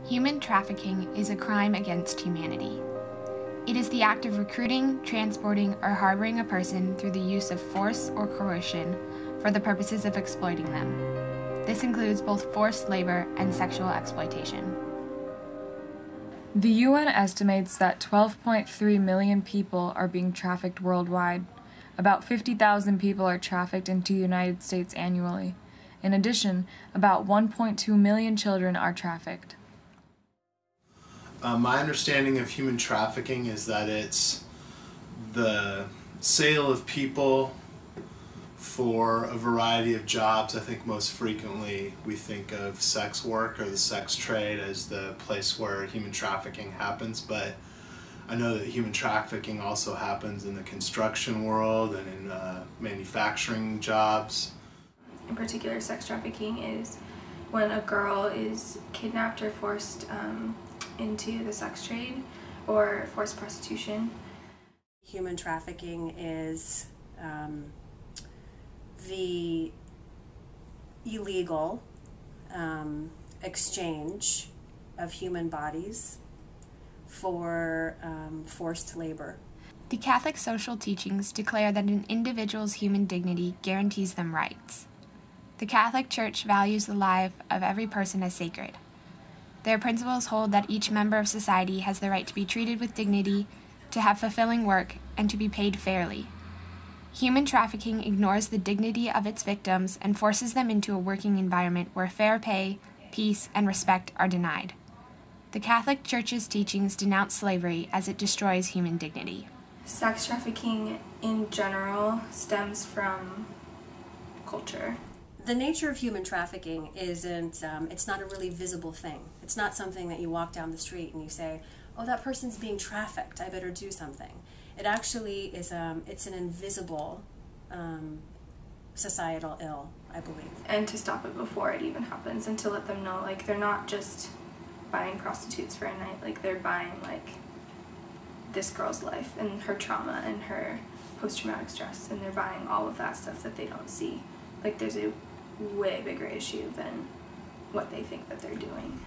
Human trafficking is a crime against humanity. It is the act of recruiting, transporting, or harboring a person through the use of force or coercion for the purposes of exploiting them. This includes both forced labor and sexual exploitation. The UN estimates that 12.3 million people are being trafficked worldwide. About 50,000 people are trafficked into the United States annually. In addition, about 1.2 million children are trafficked. My understanding of human trafficking is that it's the sale of people for a variety of jobs. I think most frequently we think of sex work or the sex trade as the place where human trafficking happens, but I know that human trafficking also happens in the construction world and in manufacturing jobs. In particular, sex trafficking is when a girl is kidnapped or forced into the sex trade or forced prostitution. Human trafficking is the illegal exchange of human bodies for forced labor. The Catholic social teachings declare that an individual's human dignity guarantees them rights. The Catholic Church values the life of every person as sacred. Their principles hold that each member of society has the right to be treated with dignity, to have fulfilling work, and to be paid fairly. Human trafficking ignores the dignity of its victims and forces them into a working environment where fair pay, peace, and respect are denied. The Catholic Church's teachings denounce slavery as it destroys human dignity. Sex trafficking in general stems from culture. The nature of human trafficking isn't, it's not a really visible thing. It's not something that you walk down the street and you say, oh, that person's being trafficked, I better do something. It actually is, it's an invisible societal ill, I believe. And to stop it before it even happens and to let them know, like, they're not just buying prostitutes for a night, like, they're buying, like, this girl's life and her trauma and her post-traumatic stress, and they're buying all of that stuff that they don't see. Like, there's a way bigger issue than what they think that they're doing.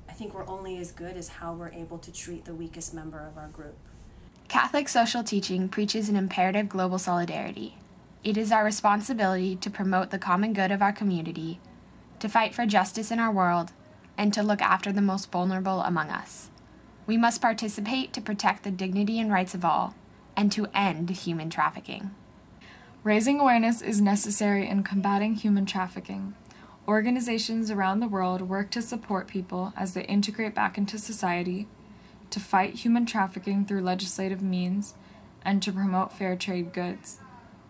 I think we're only as good as how we're able to treat the weakest member of our group. Catholic social teaching preaches an imperative global solidarity. It is our responsibility to promote the common good of our community, to fight for justice in our world, and to look after the most vulnerable among us. We must participate to protect the dignity and rights of all, and to end human trafficking. Raising awareness is necessary in combating human trafficking. Organizations around the world work to support people as they integrate back into society, to fight human trafficking through legislative means, and to promote fair trade goods.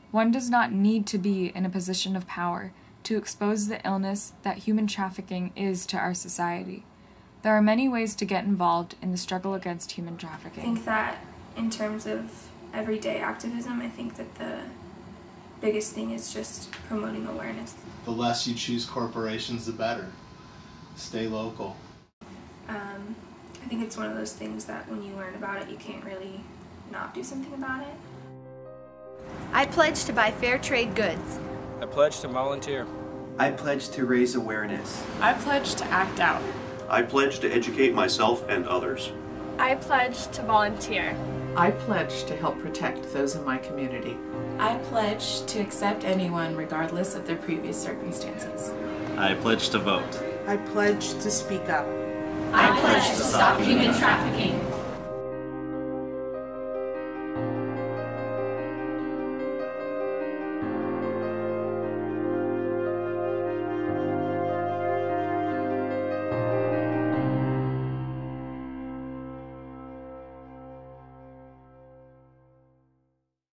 One does not need to be in a position of power to expose the illness that human trafficking is to our society. There are many ways to get involved in the struggle against human trafficking. I think that in terms of everyday activism, I think that the biggest thing is just promoting awareness. The less you choose corporations, the better. Stay local. I think it's one of those things that when you learn about it, you can't really not do something about it. I pledge to buy fair trade goods. I pledge to volunteer. I pledge to raise awareness. I pledge to act out. I pledge to educate myself and others. I pledge to volunteer. I pledge to help protect those in my community. I pledge to accept anyone regardless of their previous circumstances. I pledge to vote. I pledge to speak up. I pledge to stop human trafficking.